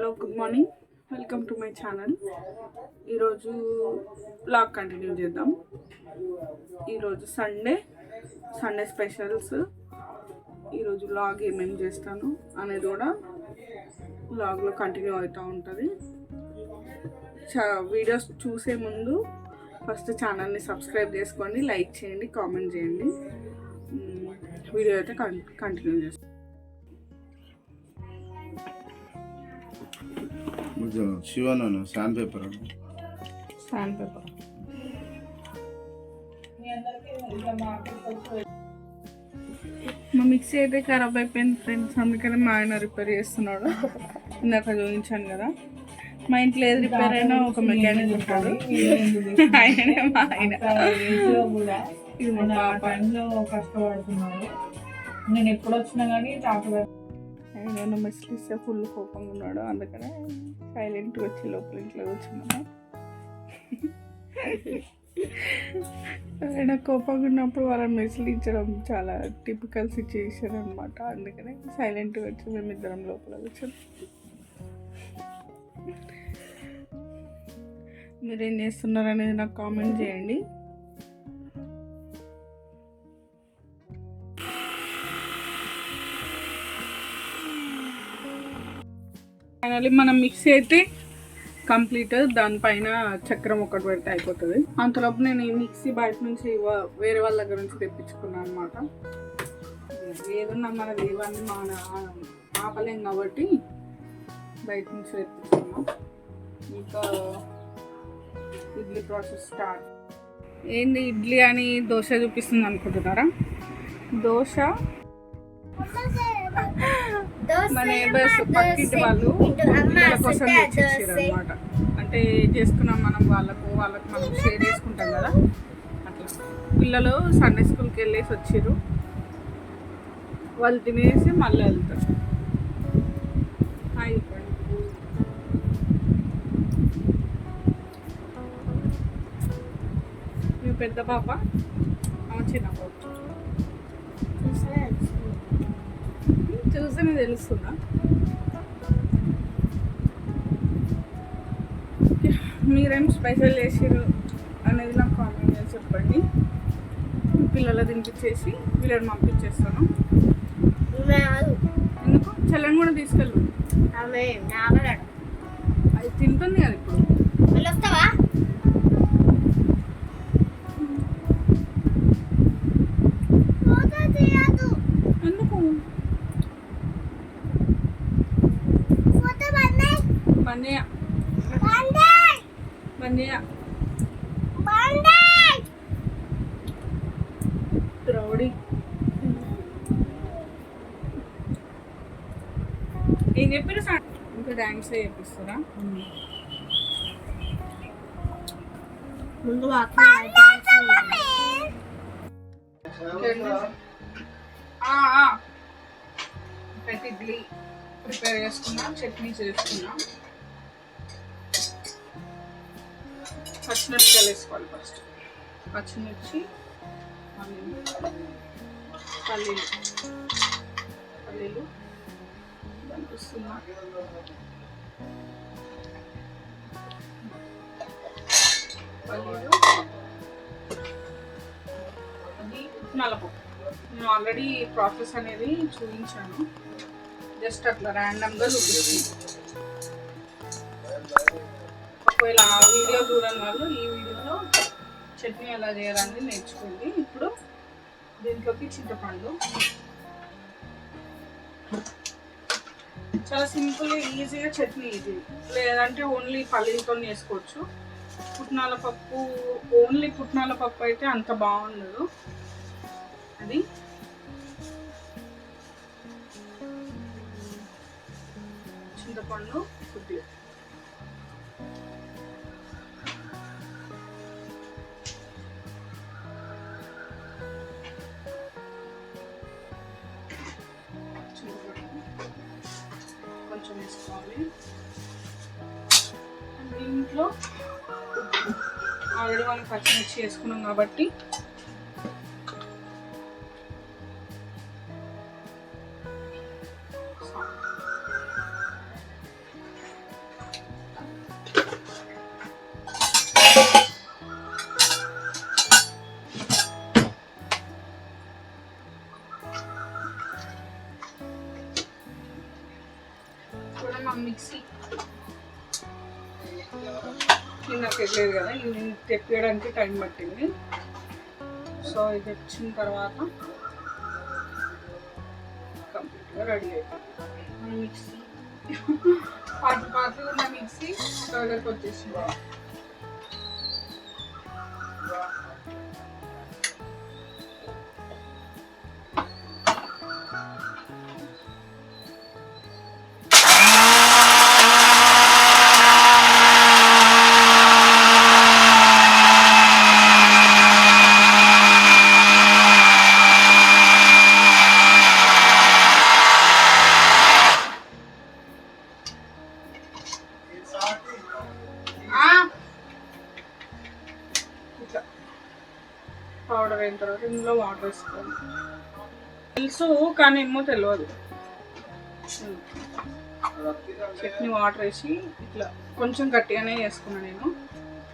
Hello, good morning. Welcome to my channel. ఈరోజు blog continue చేద్దాం. ఈరోజు సండే స్పెషల్స్. ఈరోజు బ్లాగ్ ఏమేమి చేస్తాను అనేది కూడా బ్లాగ్లో కంటిన్యూ అవుతూ ఉంటుంది. వీడియోస్ చూసే ముందు ఫస్ట్ ఛానల్ని సబ్స్క్రైబ్ చేసుకోండి, లైక్ చేయండి, కామెంట్ చేయండి. వీడియో అయితే కంటిన్యూ చేస్తాను. శివను శాండ్ పేపర్ మా మిక్సీ అయితే ఖరాబ్ అయిపోయింది ఫ్రెండ్స్, అందుకని మా ఆయన రిపేర్ చేస్తున్నాడు. ఇందాక చూపించాను కదా, మా ఇంట్లో ఏది రిపేర్ అయినా ఒక మెకానిక్ ఉంటాడు. ఆయనే మా ఆయన. ఇది మా టైంలో కష్టపడుతున్నాడు. నేను ఎప్పుడు వచ్చినా కానీ చాకలేదు. ఆయన మెస్లు ఇస్తే ఫుల్ కోపంగా ఉన్నాడు, అందుకనే సైలెంట్గా వచ్చి లోపల ఇంట్లో కూర్చున్నాను. ఆయన కోపంగా ఉన్నప్పుడు వాళ్ళని మెస్లు ఇచ్చడం చాలా టిపికల్ సిచ్యువేషన్ అనమాట. అందుకనే సైలెంట్గా వచ్చి మేమిద్దరం లోపల కూర్చున్నాం. మీరేం చేస్తున్నారు అనేది నాకు కామెంట్ చేయండి. ఫైనల్లీ మన మిక్సీ అయితే కంప్లీట్. దానిపైన చక్రం ఒకటి పెడితే అయిపోతుంది. అంతలోపు నేను ఈ మిక్సీ బయట నుంచి వేరే వాళ్ళ దగ్గర నుంచి తెప్పించుకున్నాను అనమాట. ఏదన్నా మనది ఇవన్నీ మన ఆపలేం కాబట్టి బయట నుంచి తెప్పించుకున్నాం. ఇంకా ఇడ్లీ ప్రాసెస్ స్టార్ట్. ఏంది ఇడ్లీ అని దోశ చూపిస్తుంది అనుకుంటున్నారా? దోశ మన నేబర్స్ పక్కింటి వాళ్ళు పిల్లల కోసం తెచ్చిచ్చారు అనమాట. అంటే చేసుకున్నాం మనం వాళ్ళకు మనం షేర్ చేసుకుంటాం కదా, అట్లా పిల్లలు సండే స్కూల్కి వెళ్ళేసి వచ్చారు. వాళ్ళు తినేసి మళ్ళీ వెళ్తారు. అయిపోయింది. మీ పెద్ద పాప, చిన్న పాప చూస్తేనే తెలుస్తుందా? మీరేం స్పెషల్ చేసారు అనేది నాకు కామెంట్ చేసి చెప్పండి. పిల్లలు తినిపించేసి వీళ్ళని పంపించేస్తాను. ఎందుకు చెల్లని కూడా తీసుకెళ్ళు, అది తింటుంది కదా ఇప్పుడు. ఎందుకు రౌడీ ఏం చెప్పారు? ఇంకా డాన్స్ చేపిస్తారా? ముందు ఇడ్లీ ప్రిపేర్ చేసుకున్నా, చట్నీ చేసుకున్నా. పచ్చిమిరపకాయలు వేసుకోవాలి ఫస్ట్. పచ్చిమిర్చి, పల్లీలు కనిపిస్తున్నా. పల్లీలు, అది నల్లపప్పు. నేను ఆల్రెడీ ప్రాసెస్ అనేది చూపించాను, జస్ట్ అట్లా ర్యాండమ్గా చూపిస్తుంది. ఒకవేళ ఆ వీడియో చూడని వాళ్ళు ఈ వీడియోలో చట్నీ ఎలా చేయాలని నేర్చుకోండి. ఇప్పుడు దీంట్లోకి చింతపండు, చాలా సింపుల్గా ఈజీగా చట్నీ ఇది. లేదంటే ఓన్లీ పల్లీలతో చేసుకోవచ్చు. పుట్నాల పప్పు, ఓన్లీ పుట్నాల పప్పు అయితే అంత బాగుండదు. అది చింతపండు కొద్దిగా, కొంచెం వేసుకోవాలి. దీంట్లో ఆల్రెడీ మనం పచ్చిమిర్చి వేసుకున్నాం కాబట్టి మనం ఆ మిక్సీ నాకు తెలియదు కదా, ఇది తెప్పడానికి టైం పట్టింది. సో ఇది వచ్చిన తర్వాత కంప్లీట్గా రెడీ అయిపోయింది. మిక్సీ పాటలు ఉన్న మిక్సీ దగ్గరకు వచ్చేసింది. పౌడర్ అయిన తర్వాత ఇందులో వాటర్ వేసుకోవాలి. తెలుసు కానీ ఏమో తెలియదు. చట్నీ వాటర్ వేసి ఇట్లా కొంచెం గట్టిగానే వేసుకున్నాను నేను.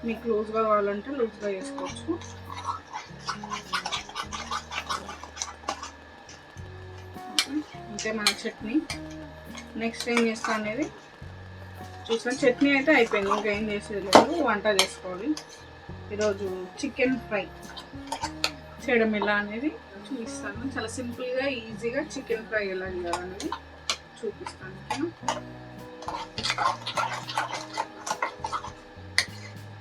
మీకు లూజ్గా కావాలంటే లూజ్గా వేసుకోవచ్చు. అంతే మన చట్నీ. నెక్స్ట్ ఏం చేస్తా అనేది చూసాను. చట్నీ అయితే అయిపోయింది, ఇంకా ఏం చేసేది లేదు, వంట చేసుకోవాలి. ఈరోజు చికెన్ ఫ్రై చేయడం ఎలా అనేది చూపిస్తాను. చాలా సింపుల్గా ఈజీగా చికెన్ ఫ్రై ఎలా చేయాలనేది చూపిస్తాను.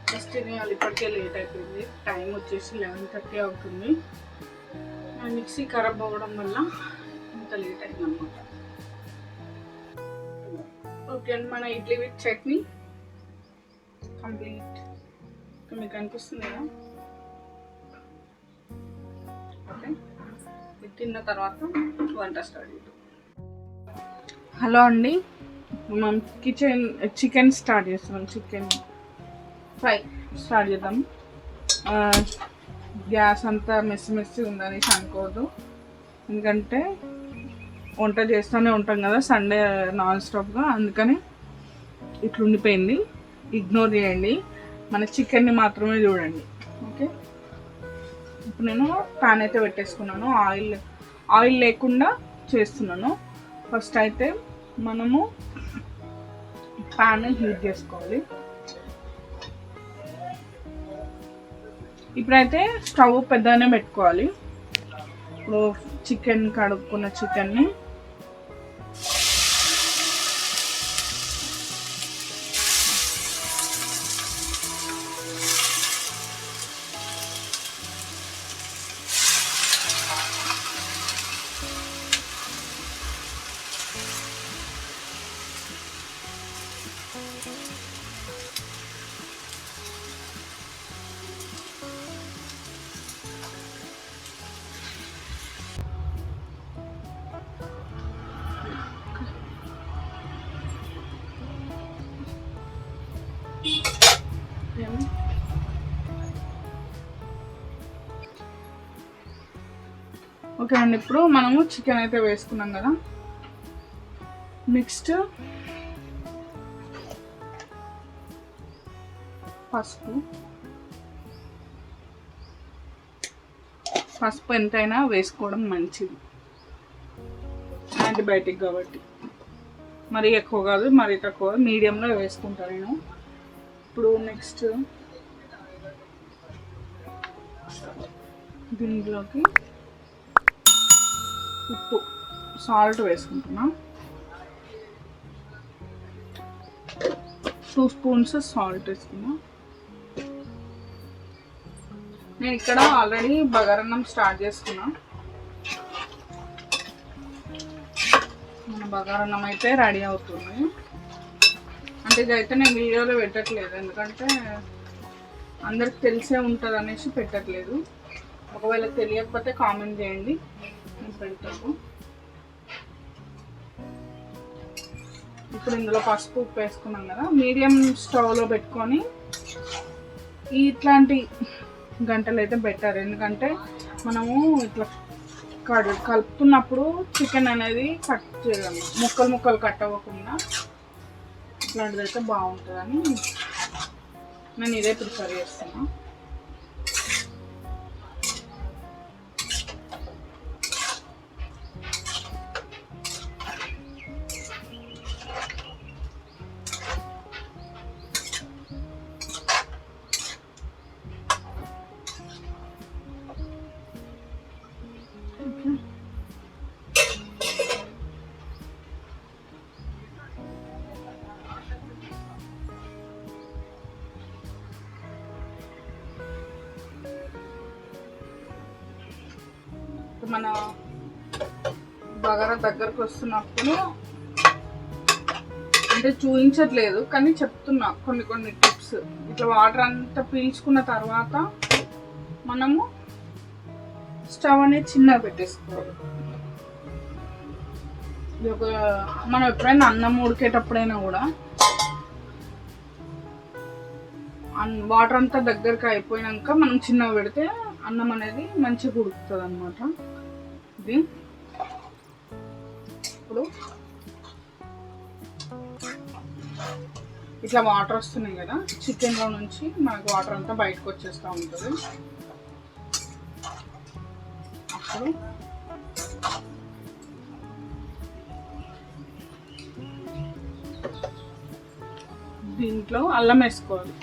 ఫస్ట్ తినేయాలి, ఇప్పటికే లేట్ అయిపోయింది. టైం వచ్చేసి 11:30 అవుతుంది. మిక్సీ ఖరాబ్ అవ్వడం వల్ల ఇంత లేట్ అయిందన్నమాట. ఓకే అండి, మన ఇడ్లీ విత్ చట్నీ కంప్లీట్. మీకు అనిపిస్తుంది కదా? ఓకే, ఇది తిన్న తర్వాత వంట స్టార్ట్ చేద్దాం. హలో అండి, మనం చికెన్ స్టార్ట్ చేస్తున్నాం. చికెన్ ఫ్రై స్టార్ట్ చేద్దాం. గ్యాస్ అంతా మెస్సి ఉందనేసి అనుకోవద్దు, ఎందుకంటే వంట చేస్తూనే ఉంటాం కదా సండే నాన్ స్టాప్గా, అందుకని ఇట్లా ఉండిపోయింది. ఇగ్నోర్ చేయండి, మన చికెన్ని మాత్రమే చూడండి. ఓకే, ఇప్పుడు నేను ప్యాన్ అయితే పెట్టేసుకున్నాను. ఆయిల్ లేకుండా చేస్తున్నాను. ఫస్ట్ అయితే మనము ప్యాన్ హీట్ చేసుకోవాలి. ఇప్పుడైతే స్టవ్ పెద్దగానే పెట్టుకోవాలి. ఇప్పుడు చికెన్ కడుక్కున్న చికెన్ని ఓకే అండి, ఇప్పుడు మనము చికెన్ అయితే వేసుకున్నాం కదా. నెక్స్ట్ పసుపు ఎంతైనా వేసుకోవడం మంచిది, యాంటీబయాటిక్ కాబట్టి. మరీ ఎక్కువ కాదు, మరీ తక్కువ, మీడియంలో వేసుకుంటాను నేను. ఇప్పుడు నెక్స్ట్ దీంట్లోకి ఉప్పు, సాల్ట్ వేసుకుంటున్నా. 2 స్పూన్స్ సాల్ట్ వేసుకున్నా. నేను ఇక్కడ ఆల్రెడీ బగారన్నం స్టార్ట్ చేసుకున్నా. మన బగారన్నం అయితే రెడీ అవుతుంది. అంటే ఇదైతే నేను వీడియోలో పెట్టట్లేదు, ఎందుకంటే అందరికి తెలిసే ఉంటుంది అనేసి పెట్టట్లేదు. ఒకవేళ తెలియకపోతే కామెంట్ చేయండి, నేను పెడతాను. ఇప్పుడు ఇందులో పసుపు ఉప్పు వేసుకున్నాం కదా. మీడియం స్టవ్లో పెట్టుకొని ఇట్లాంటి గంటలు అయితే బెటర్, ఎందుకంటే మనము ఇట్లా కలుపుతున్నప్పుడు చికెన్ అనేది కట్ చేయడం, ముక్కలు కట్ అవ్వకుండా ఇట్లాంటిది అయితే బాగుంటుందని నేను ఇదే ప్రిఫర్ చేస్తున్నా. మన బగారా దగ్గరకు వస్తున్నప్పుడు అంటే చూపించట్లేదు కానీ చెప్తున్నా కొన్ని కొన్ని టిప్స్. ఇట్లా వాటర్ అంతా పీల్చుకున్న తర్వాత మనము స్టవ్ అనేది చిన్నగా పెట్టేసుకోవాలి. ఇది ఒక మనం ఎప్పుడైనా అన్నం ఉడికేటప్పుడైనా కూడా వాటర్ అంతా దగ్గరకు అయిపోయాక మనం చిన్నగా పెడితే అన్నం అనేది మంచిగా ఉడుకుతుంది అన్నమాట. ఇది ఇప్పుడు ఇట్లా వాటర్ వస్తున్నాయి కదా, చికెన్లో నుంచి మనకు వాటర్ అంతా బయటకు వచ్చేస్తూ ఉంటుంది. అప్పుడు దీంట్లో అల్లం వేసుకోవాలి.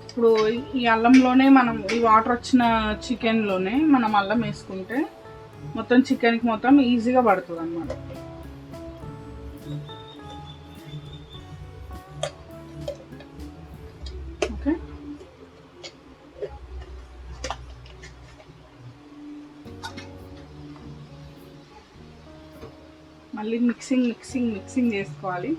ఇప్పుడు ఈ అల్లంలోనే మనం ఈ వాటర్ వచ్చిన చికెన్లోనే మనం అల్లం వేసుకుంటే మొత్తం చికెన్కి మొత్తం ఈజీగా పడుతుంది అన్నమాట. ఓకే, మళ్ళీ మిక్సింగ్ చేసుకోవాలి.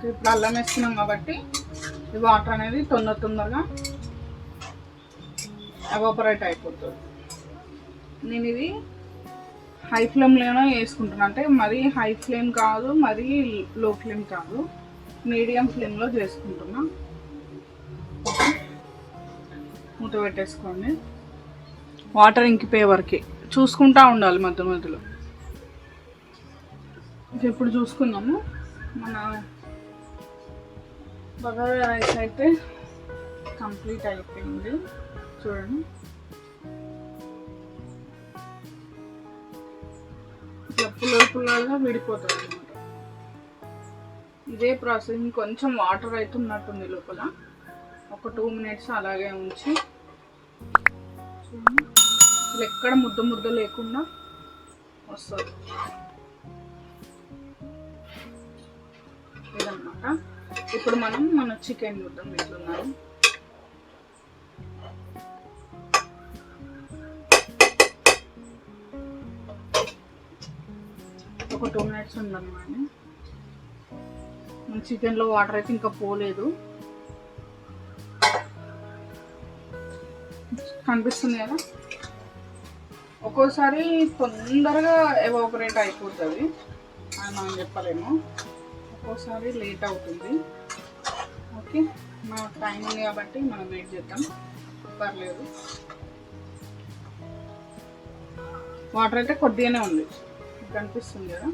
ఇప్పుడు అల్లం వేస్తున్నాం కాబట్టి ఈ వాటర్ అనేది తొందరగా ఎవాపరేట్ అయిపోతుంది. నేను ఇది హై ఫ్లేమ్లోనే వేసుకుంటున్నాను, అంటే మరీ హై ఫ్లేమ్ కాదు, మరీ లో ఫ్లేమ్ కాదు, మీడియం ఫ్లేమ్లో చేసుకుంటున్నా. మూత పెట్టేసుకోండి. వాటర్ ఇంకిపోయే వరకు చూసుకుంటూ ఉండాలి మధ్య మధ్యలో. ఇప్పుడు చూసుకుందాము. మన బగారా రైస్ అయితే కంప్లీట్ అయిపోయింది. చూడండి, ఇట్లా పుల్లలుగా విడిపోతుంది అన్నమాట. ఇదే ప్రాసెస్. ఇంకొంచెం వాటర్ అయితే ఉన్నట్టుంది లోపల. ఒక 2 minutes అలాగే ఉంచి చూడండి, ఎక్కడ ముద్ద లేకుండా వస్తుంది ఇదన్నమాట. ఇప్పుడు మనం మన చికెన్ చూద్దాం ఎట్లున్నాయి. ఒక 2 minutes ఉందన్నమాట. మన చికెన్లో వాటర్ అయితే ఇంకా పోలేదు. కనిపిస్తుంది కదా, ఒక్కోసారి తొందరగా ఎవాపరేట్ అయిపోతుంది అని మనం చెప్పలేము, ఒక్కోసారి లేట్ అవుతుంది. ఓకే, మనకు టైం ఉంది కాబట్టి మనం వెయిట్ చేద్దాం, పర్లేదు. వాటర్ అయితే కొద్దిగానే ఉంది, కనిపిస్తుంది కదా.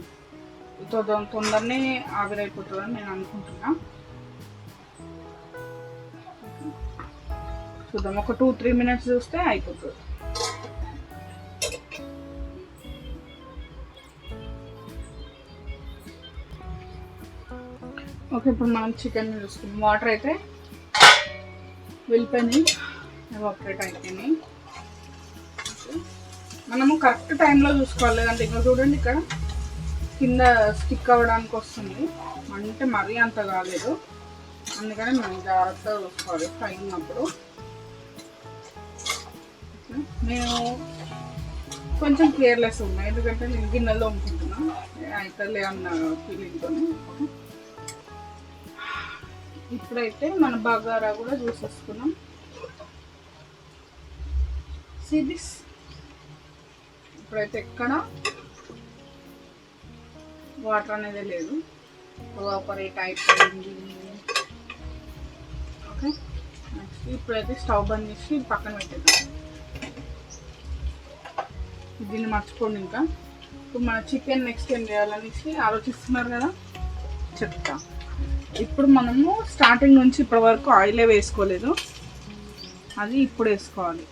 తొందరనే ఆవిరైపోతుందని నేను అనుకుంటున్నా. చూద్దాం, ఒక 2-3 minutes చూస్తే అయిపోతుంది. ఓకే, ఇప్పుడు మనం చికెన్ చూసుకుందాం. వాటర్ అయితే వెళ్ళిపోయినాయి, ఎవాపరేట్ అయిపోయినాయి. మనము కరెక్ట్ టైంలో చూసుకోవాలి, లేదంటే ఇంకా చూడండి ఇక్కడ కింద స్టిక్ అవ్వడానికి వస్తుంది, అంటే మరీ అంత కాలేదు. అందుకని మనం జాగ్రత్తగా చూసుకోవాలి ఫ్రై ఉన్నప్పుడు. నేను కొంచెం కేర్లెస్ ఉన్నా, ఎందుకంటే నేను గిన్నెలో అమ్ముకుంటున్నా, అవుతుందిలే అన్న ఫీలింగ్తో. ఇప్పుడైతే మన బగారా కూడా చూసేసుకున్నాం. సిదిస్ ఇప్పుడైతే ఎక్కడ వాటర్ అనేది లేదు, ఎవాపరేట్ అయిపోయింది. ఓకే, నెక్స్ట్ ఇప్పుడైతే స్టవ్ బంద్ చేసి పక్కన పెట్టేద్దాం. దీన్ని మర్చిపోండి. ఇంకా ఇప్పుడు మన చికెన్ నెక్స్ట్ ఏం చేయాలనేసి ఆలోచిస్తున్నారు కదా, చెప్తా. ఇప్పుడు మనము స్టార్టింగ్ నుంచి ఇప్పటి వరకు ఆయిలే వేసుకోలేదు, అది ఇప్పుడు వేసుకోవాలి.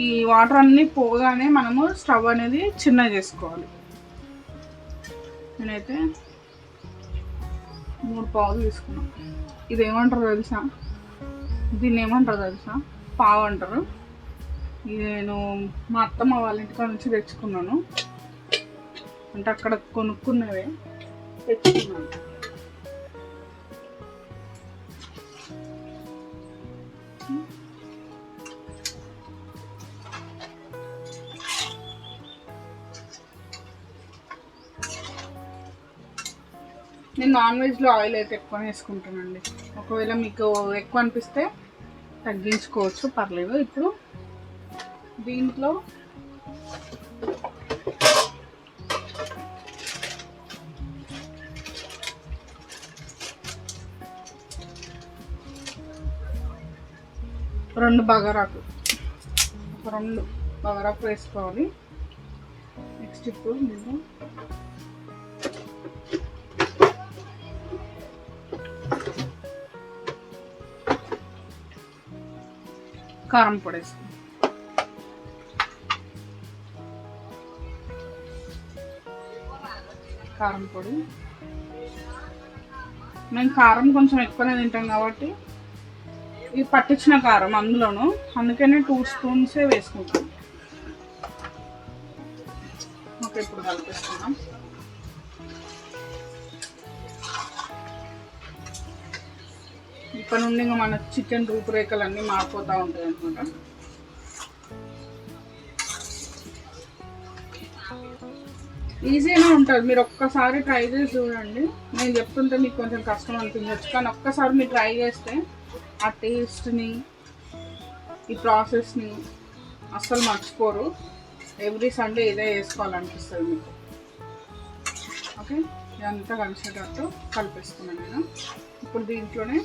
ఈ వాటర్ అన్నీ పోగానే మనము స్టవ్ అనేది చిన్నగా చేసుకోవాలి. నేనైతే 3 పావులు తీసుకున్నాను. ఇది ఏమంటారు తెలుసా, దీన్ని ఏమంటారు తెలుసా, పావు అంటారు. ఇది నేను మా అత్తమ్మ వాళ్ళ ఇంటికాడ నుంచి తెచ్చుకున్నాను, అంటే అక్కడ కొనుక్కున్నవే తెచ్చుకున్నాను. నేను నాన్ వెజ్లో ఆయిల్ అయితే ఎక్కువ వేసుకుంటానండి. ఒకవేళ మీకు ఎక్కువ అనిపిస్తే తగ్గించుకోవచ్చు, పర్లేదు. ఇప్పుడు దీంట్లో రెండు బగారాకు వేసుకోవాలి. నెక్స్ట్ ఇప్పుడు నేను కారం పొడి వేస్తాను. కారం పొడి మేము కారం కొంచెం ఎక్కువనే తింటాం కాబట్టి ఇది పట్టించిన కారం అందులోను, అందుకనే 2 స్పూన్స్ వేసుకుంటాం. ఓకే, ఇప్పుడు కలిపేస్తున్నాం. ఇక్కడ నుండి ఇంకా మన చికెన్ రూపురేఖలు అన్నీ మారిపోతూ ఉంటాయి అనమాట. ఈజీగానే ఉంటుంది, మీరు ఒక్కసారి ట్రై చేసి చూడండి. నేను చెప్తుంటే మీకు కొంచెం కష్టం అనిపించవచ్చు, కానీ ఒక్కసారి మీరు ట్రై చేస్తే ఆ టేస్ట్ని, ఈ ప్రాసెస్ని అస్సలు మర్చిపోరు. ఎవ్రీ సండే ఇదే వేసుకోవాలనిపిస్తుంది మీకు. ఓకే, ఇదంతా కలిసేటట్టు కలిపేసుకున్నాను నేను. ఇప్పుడు దీంట్లోనే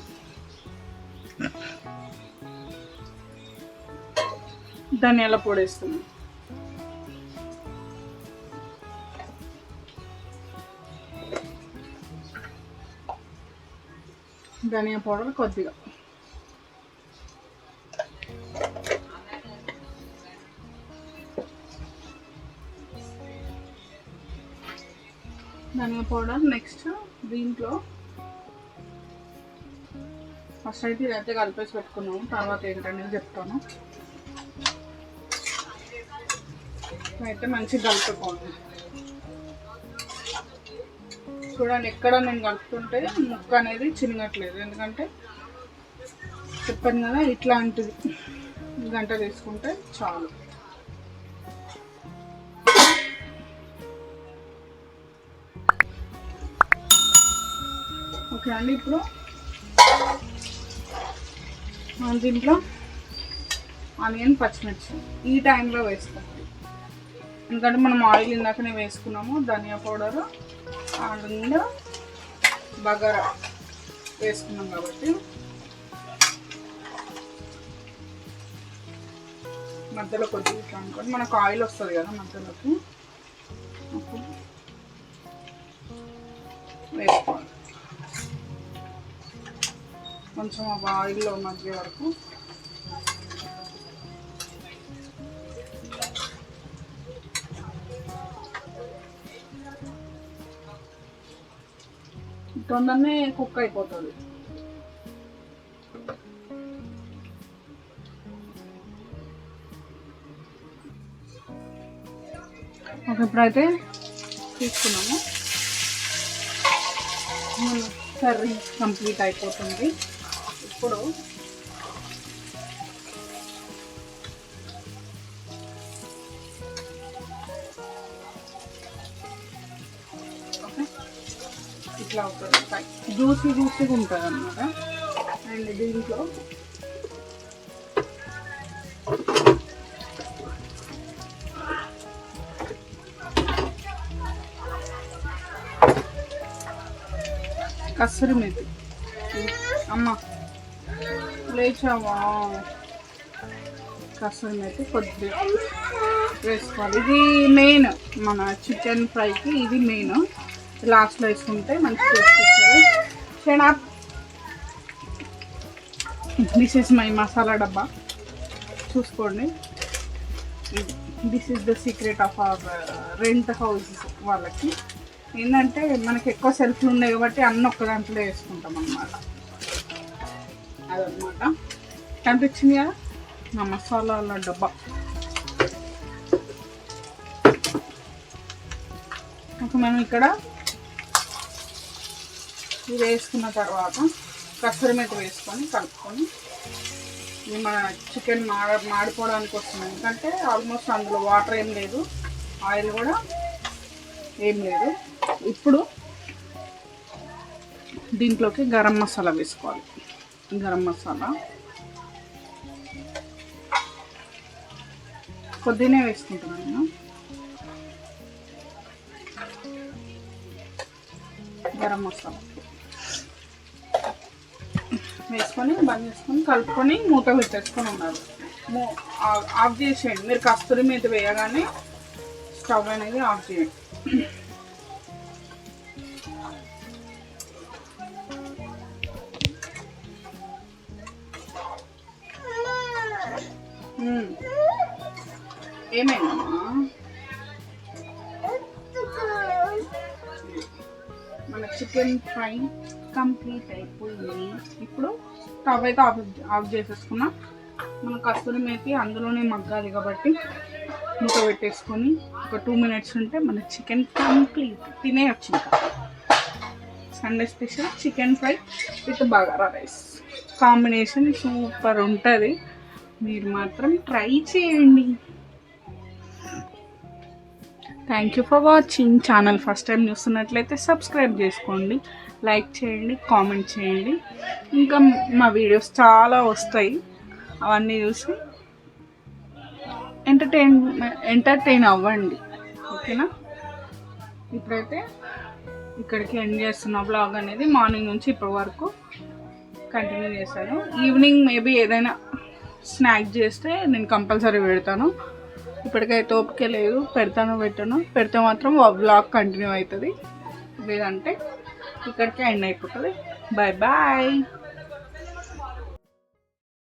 ధనియాల పొడి వేస్తున్నాను. ధనియా పౌడర్ కొద్దిగా, ధనియా పౌడర్. నెక్స్ట్ దీంట్లో ఫస్ట్ అయితే ఇదైతే కలిపేసి పెట్టుకున్నాము, తర్వాత ఏంటనేది చెప్తాను. అయితే మంచిగా కలుపుకోండి. చూడండి, ఎక్కడ నేను కలుపుతుంటే ముక్క అనేది చిన్నగట్లేదు, ఎందుకంటే చెప్పాను కదా ఇట్లాంటిది గంట తీసుకుంటే చాలు. ఓకే అండి, ఇప్పుడు దీంట్లో ఆనియన్, పచ్చిమిర్చి ఈ టైంలో వేసుకోవాలి, ఎందుకంటే మనం ఆయిల్ ఇందాకనే వేసుకున్నాము. ధనియా పౌడరు అండ్ బగారా వేసుకున్నాం కాబట్టి మధ్యలో కొద్దిగా ఇట్లా అనుకోండి, మనకు ఆయిల్ వస్తుంది కదా మధ్యలోకి, అప్పుడు వేసుకోవాలి. కొంచెం ఆయిల్లో మధ్య వరకు తొందరనే కుక్ అయిపోతుంది. ఓకే, ఇప్పుడైతే తీసుకున్నాము, కర్రీ కంప్లీట్ అయిపోతుంది. ఇప్పుడు ఇట్లా అవుతుంది, జ్యూసీగా ఉంటుంది అన్నమాట. అండ్ దీంట్లో కసూరి మేతి. అమ్మ లేచావా? కసూరి మేతి కొద్దిగా వేసుకోవాలి. ఇది మెయిన్ మన చికెన్ ఫ్రైకి, ఇది మెయిన్. లాస్ట్లో వేసుకుంటే మంచి టేస్ట్ వస్తుంది. షెనాప్, దిస్ ఈజ్ మై మసాలా డబ్బా, చూసుకోండి. This is the secret of our rent house వాళ్ళకి. ఏంటంటే మనకి ఎక్కువ సెల్ఫ్లు ఉన్నాయి కాబట్టి అన్నీ ఒక్క దాంట్లో వేసుకుంటాం అన్నమాట. అదనమాట, కనిపించింది కదా నా మసాలాల డబ్బా. ఇంకా మనం ఇక్కడ ఇది వేసుకున్న తర్వాత కస్తూరి మేతి వేసుకొని కలుపుకొని ఇది మన చికెన్ మాడిపోవడానికి వస్తుంది. ఎందుకంటే ఆల్మోస్ట్ అందులో వాటర్ ఏం లేదు, ఆయిల్ కూడా ఏం లేదు. ఇప్పుడు దీంట్లోకి గరం మసాలా వేసుకోవాలి. గరం మసాలా కొద్దినే వేసుకుంటున్నాను నేను. గరం మసాలా వేసుకొని బంద్ చేసుకొని కలుపుకొని మూత పెట్టేసుకొని ఉన్నారు. ఆఫ్ చేసేయండి. మీరు కస్తూరి మీద వేయగానే స్టవ్ అనేది ఆఫ్ చేయండి. ఏమైందమ్మా? మన చికెన్ ఫ్రై కంప్లీట్ అయిపోయింది. ఇప్పుడు స్టవ్ అయితే ఆఫ్ చేసేసుకున్నా. మన కస్తూరి మేతి అందులోనే మగ్గాలి కాబట్టి మూత పెట్టేసుకొని ఒక 2 minutes ఉంటే మన చికెన్ కంప్లీట్ తినేయచ్చు. ఇంకా Sunday special chicken fry with bagara rice combination super ఉంటుంది. మీరు మాత్రం ట్రై చేయండి. Thank you for watching. Channel first time చూస్తున్నట్లయితే సబ్స్క్రైబ్ చేసుకోండి, లైక్ చేయండి, కామెంట్ చేయండి. ఇంకా మా వీడియోస్ చాలా వస్తాయి, అవన్నీ చూసి ఎంటర్టైన్ అవ్వండి. ఓకేనా? ఇప్పుడైతే ఇక్కడికి ఎండ్ చేస్తున్న బ్లాగ్ అనేది. మార్నింగ్ నుంచి ఇప్పటి వరకు కంటిన్యూ చేశాను. ఈవినింగ్ మేబీ ఏదైనా స్నాక్ చేస్తే నేను కంపల్సరీ పెడతాను. ఇప్పటికైతే ఓపిక లేదు, పెడితే మాత్రం వ్లాగ్ కంటిన్యూ అవుతుంది, లేదంటే ఇక్కడికే ఎండ్ అయిపోతుంది. Bye bye.